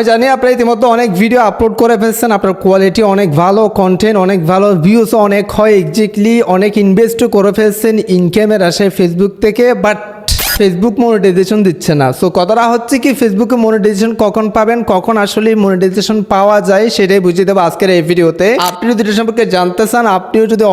আমি জানি আপনারা ইতিমধ্যে অনেক ভিডিও আপলোড করে ফেলছেন, আপনার কোয়ালিটি অনেক ভালো, কন্টেন্ট অনেক ভালো, ভিউজ অনেক হয়, এক্স্যাক্টলি অনেক ইনভেস্টও করে ফেলছেন ইনকামের আশায় ফেসবুক থেকে, বাট ফেসবুক মনিটাইজেশন দিচ্ছে না। সো কথাটা হচ্ছে কি, ফেসবুকে মনিটাইজেশন কখন পাবেন, কখন আসলে মনিটাইজেশন পাওয়া যায় সেটাই বুঝিয়ে দেবো আজকের এই ভিডিওতে। আপনি যদি এটা সম্পর্কে জানতে চান, আপনিও যদি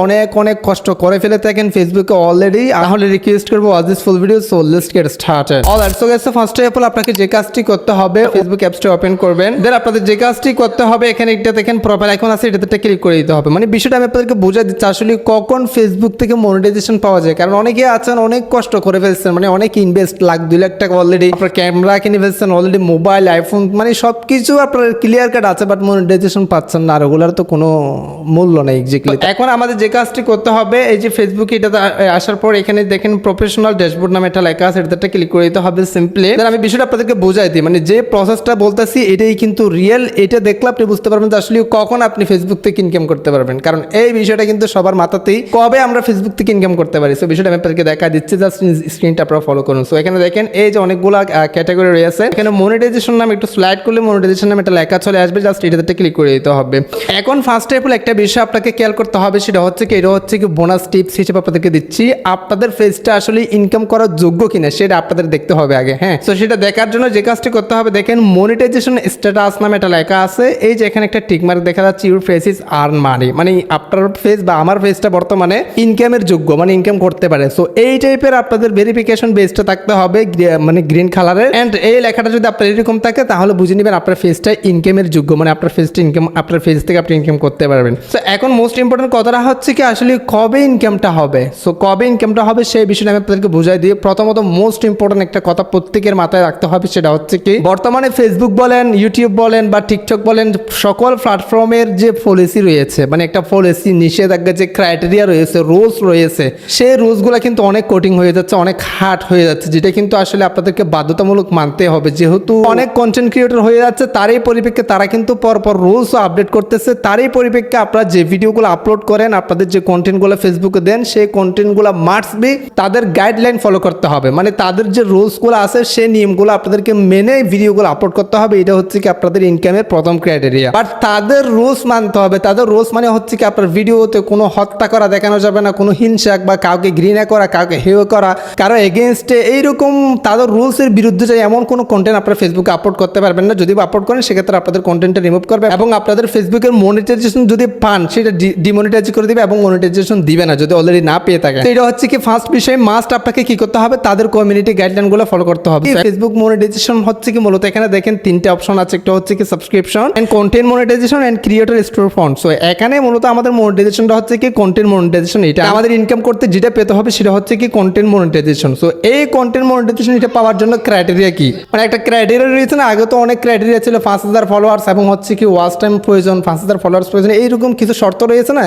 অনেক কষ্ট করে ফেলে থাকেন ফেসবুকে অলরেডি, তাহলে রিকোয়েস্ট করবো watch this full video. So let's get started. Alright, so guys, first of all আপনাকে যে কাজটি করতে হবে, ফেসবুক অ্যাপসটা ওপেন করবেন। দেন আপনাদের যে কাজটি করতে হবে, এখানে একটা দেখেন প্রোফাইল আইকন আছে, এটাতে ক্লিক করে দিতে হবে। মানে বিষয়টা আমি আপনাদেরকে বোঝা দিচ্ছি আসলে কখন ফেসবুক থেকে মনিটাইজেশন পাওয়া যায়। কারণ অনেকে আছেন অনেক কষ্ট করে ফেলছেন, মানে অনেক ইনভেস্ট লাখ 2 লাখ টাকা অলরেডি আপনার ক্যামেরা কিনে ফেলছেন, অলরেডি মোবাইল, আইফোন, মানে সবকিছু আপনার ক্লিয়ার কাট আছে, বাট মনিটাইজেশন পাচ্ছেন না। আর ওগুলার তো কোনো মূল্য নেই এক্স্যাক্টলি। এখন আমাদের যে কাজটি করতে হবে, এই যে ফেসবুকে এটাতে আসার পর এখানে দেখেন প্রফেশনাল ড্যাশবোর্ড নামে একটা লেখা আছে, এটাতে ক্লিক করে দিতে হবে সিম্পলি। আমি বিষয়টা আপনাদেরকে বোঝাই দিই, মানে যে প্রসেসটা বলতেছি এটাই কিন্তু রিয়েল। এটা দেখলে আপনি বুঝতে পারবেন যে আসলে কখন আপনি ফেসবুক থেকে ইনকাম করতে পারবেন। কারণ এই বিষয়টা কিন্তু সবার মাথাতেই, কবে আমরা ফেসবুক থেকে ইনকাম করতে পারি। সো বিষয়টা আমি আপনাদেরকে দেখা দিচ্ছি, জাস্ট স্ক্রিনটা আপনারা ফলো করুন। সো এখানে দেখেন এই যে অনেকগুলা ক্যাটাগরি রয়েছে, এখানে মনিটাইজেশন নাম একটু স্লাইড করলে মনিটাইজেশন নামে একটা লেখা চলে আসবে, জাস্ট এটাতে ক্লিক করে দিতে হবে। এখন ফার্স্ট অফ অল একটা বিষয় আপনাকে খেয়াল করতে হবে, সেটা হচ্ছে কি, এটা হচ্ছে কি বোনাস টিপস হিসেবে আপনাদেরকে দিচ্ছি। আপনাদের ফেসটা আসলে ইনকাম করার যোগ্য কিনা সেটা আপনাদের দেখতে হবে আগে। হ্যাঁ, তো সেটা দেখার জন্য যে কাজটি করতে হবে, দেখেন মনিটাইজেশন স্ট্যাটাস নামে একটা লেখা আছে, এই যে এখানে একটা টিক মার্ক দেখা যাচ্ছে, your face is earn money, মানে আপনার ফেস বা আমার ফেসটা বর্তমানে ইনকামের যোগ্য, মানে ইনকাম করতে পারে। সো এই টাইপের আপনাদের ভেরিফিকেশন বেসটা থাকতে হবে, মানে গ্রিন কালারের। এন্ড এই লেখাটা যদি আপনার এরকম থাকে, তাহলে বুঝে নেবেন আপনার ফেসটা ইনকামের যোগ্য, মানে আপনার ফেসটা ইনকাম, আপনার ফেস থেকে আপনি ইনকাম করতে পারবেন। সো এখন মোস্ট ইম্পর্টেন্ট কথাটা হচ্ছে কি, আসলে কবে ইনকামটা হবে। সো কবে ইনকামটা হবে সেই বিষয়টা আমি আপনাদেরকে বুঝাই দিই। প্রথমত মোস্ট ইম্পর্টেন্ট একটা কথা প্রত্যেকের মাথায় রাখতে হবে, সেটা হচ্ছে কি, বর্তমানে ফেসবুক বলেন, ইউটিউব বলেন বা টিকটক বলেন, সকল প্ল্যাটফর্মের যে পলিসি রয়েছে, মানে একটা পলিসি, নিষেধাজ্ঞা, যে ক্রাইটেরিয়া রয়েছে, রুলস রয়েছে, সেই রুলসগুলো কিন্তু অনেক কঠিন হয়ে যাচ্ছে, অনেক হার্ড হয়ে যাচ্ছে, যেটা কিন্তু আসলে আপনাদেরকে বাধ্যতামূলক মানতে হবে। যেহেতু অনেক কন্টেন্ট ক্রিয়েটর হয়ে যাচ্ছে, তারই পরিপ্রেক্ষে তারা কিন্তু পরপর রুলসও আপডেট করতেছে। তারই পরিপ্রেক্ষে আপনারা যে ভিডিওগুলো আপলোড করেন, আপনাদের যে কন্টেন্টগুলো ফেসবুকে দেন, সেই কন্টেন্টগুলো মাস্ট বি তাদের গাইডলাইন ফলো করতে হবে। মানে তাদের যে রুলসগুলো আছে, সেই নিয়মগুলো আপনাদেরকে মেনে ভিডিওগুলো আপলোড করতে হবে। এটা হচ্ছে কি আপনাদের ইনকামের প্রথম ক্রাইটেরিয়া। বাট তাদের রুলস মানতে হবে। তাদের রুলস মানে হচ্ছে কি, আপনার ভিডিওতে কোনো হত্যা করা দেখানো যাবে না, কোনো হিংসা বা কাউকে ঘৃণা করা, কাউকে হেয় করা, কারো এগেনস্টে এইরকম তাদের রুলসের বিরুদ্ধে যায় এমন কোনো কন্টেন্ট আপনারা ফেসবুকে আপলোড করতে পারবেন না। যদি আপলোড করেন, সেক্ষেত্রে আপনাদের কন্টেন্টটা রিমুভ করবে এবং আপনাদের ফেসবুকের মনিটাইজেশন যদি পান, সেটা ডিমনিটাইজ করে দিবে এবং মনিটাইজেশন দিবে না যদি অলরেডি না পেয়ে থাকে। এটা হচ্ছে কি ফার্স্ট বিষয়, মাস্ট আপনাকে কি করতে হবে, তাদের কমিউনিটি গাইডলাইনগুলো ফলো করতে হবে। ফেসবুক মনিটাইজেশন হচ্ছে কি, মূলত এখানে দেখেন তিনটে অপশন আছে, একটা হচ্ছে কি subscription and content monetization and creator store fund. So এখানে মূলত আমাদের মনিটাইজেশনটা হচ্ছে কি কন্টেন্ট মনিটাইজেশন। এটা আমাদের ইনকাম করতে যেটা পেতে হবে সেটা হচ্ছে কি কন্টেন্ট মনিটাইজেশন। সো এই কন্টেন্ট মনিটাইজেশন এটা পাওয়ার জন্য ক্রাইটেরিয়া কি, মানে একটা ক্রাইটেরিয়া রয়েছে না, আগে তো অনেক ক্রাইটেরিয়া ছিল, 5000 ফলোয়ার্স এবং হচ্ছে কি ওয়াচ টাইম প্রয়োজন, 5000 ফলোয়ার্স প্রয়োজন, এইরকম কিছু শর্ত রয়েছে না।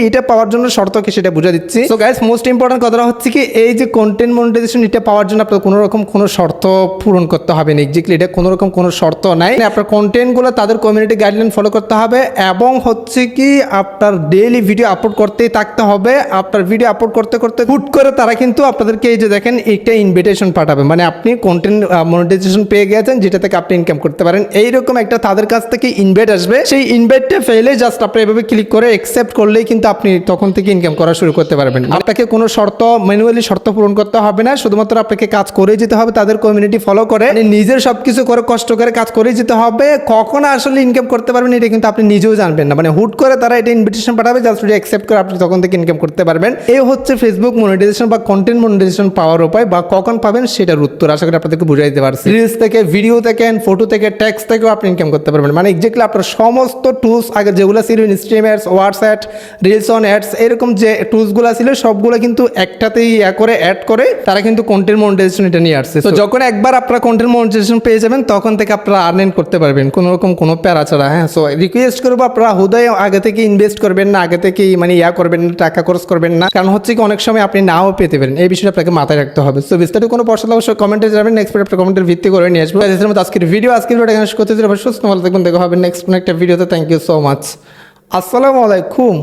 এটা পাওয়ার জন্য শর্ত কি সেটা বুঝে দিচ্ছি। সো গাইস, মোস্ট ইম্পর্টেন্ট কথাটা হচ্ছে কি, এই যে কন্টেন্ট মনিটাইজেশন এটা পাওয়ার জন্য আপনার কোনো রকম কোনো শর্ত পূরণ করতে হবে না। এক্স্যাক্টলি এটা কোনো রকম কোনো শর্ত নাই। আপনার কন্টেন্টগুলো তাদের কমিউনিটি গাইডলাইন ফলো করতে হবে এবং হচ্ছে কি আপনার ডেইলি ভিডিও আপলোড করতেই থাকতে হবে। আপনার ভিডিও আপলোড করতে করতে হুট করে তারা কিন্তু আপনাদেরকে এই যে দেখেন একটা ইনভিটেশন পাঠাবে, মানে আপনি কন্টেন্ট মনিটাইজেশন পেয়ে গেছেন, যেটা থেকে আপনি ইনকাম করতে পারেন। এইরকম একটা তাদের কাছ থেকে ইনভাইট আসবে, সেই ইনভাইটটা ফেলে জাস্ট আপনি এভাবে ক্লিক করে অ্যাকসেপ্ট করলেই কিন্তু আপনি তখন থেকে ইনকাম করা শুরু করতে পারবেন। আপনাকে কোনো শর্ত, ম্যানুয়ালি শর্ত পূরণ করতে হবে না, শুধুমাত্র আপনাকে কাজ করে যেতে হবে, তাদের কমিউনিটি ফলো করে, নিজের সবকিছু করে কষ্ট করে কাজ করে যেতে হবে। কখন আসলে ইনকাম করতে পারবেন এটা কিন্তু আপনি নিজেও জানবেন না, মানে হুট করে তারা এটা ইনভিটেশন পাঠাবে, জাস্ট অ্যাকসেপ্ট করে আপনি তখন থেকে ইনকাম করতে পারবেন। এই হচ্ছে ফেসবুক মনিটাইজেশন বা কন্টেন্ট মনিটাইজেশন পাওয়ার উপায়, বা কখন পাবেন সেটার উত্তর আশা করি আপনাদেরকে বুঝাই দিতে পারছি। রিলস থেকে, ভিডিও থেকে, ফটো থেকে, টেক্সট থেকেও আপনি ইনকাম করতে পারবেন। মানে এক্স্যাক্টলি আপনার সমস্ত টুলস আগে যেগুলো ছিল, Instagram ads, WhatsApp, reels on ads, এরকম যে টুলসগুলো ছিল সবগুলো কিন্তু একটাতেই করে অ্যাড করে তারা কিন্তু কন্টেন্ট মনিটাইজেশন এটা নিয়ে আসছে। তো যখন একবার আপনারা কন্টেন্ট মনিটাইজেশন পেয়ে যাবেন, তখন থেকে আপনারা আর্নিং করতে পারবেন কোনো রকম কোনো প্যারা ছাড়া। হ্যাঁ, সো রিকোয়েস্ট করবো আপনারা হুদয় আগে থেকে ইনভেস্ট করবেন না, আগে থেকে মানে করবেন না, টাকা খরচ করবেন না, কারণ হচ্ছে কি অনেক সময় আপনি নাও পেতে পারেন। এই বিষয়টা আপনাকে মাথায় রাখতে হবে। সো বিস্তারিত কোনো প্রশ্ন অবশ্যই কমেন্টে যাবেন, নেক্সট আপনার কমেন্টের ভিত্তি করে নিয়ে আসবো। আজকের ভিডিও এখানে করতে সুস্থ ভালো থাকবেন, দেখা হবে নেক্সট একটা ভিডিওতে। Thank you so much. আসসালামু আলাইকুম।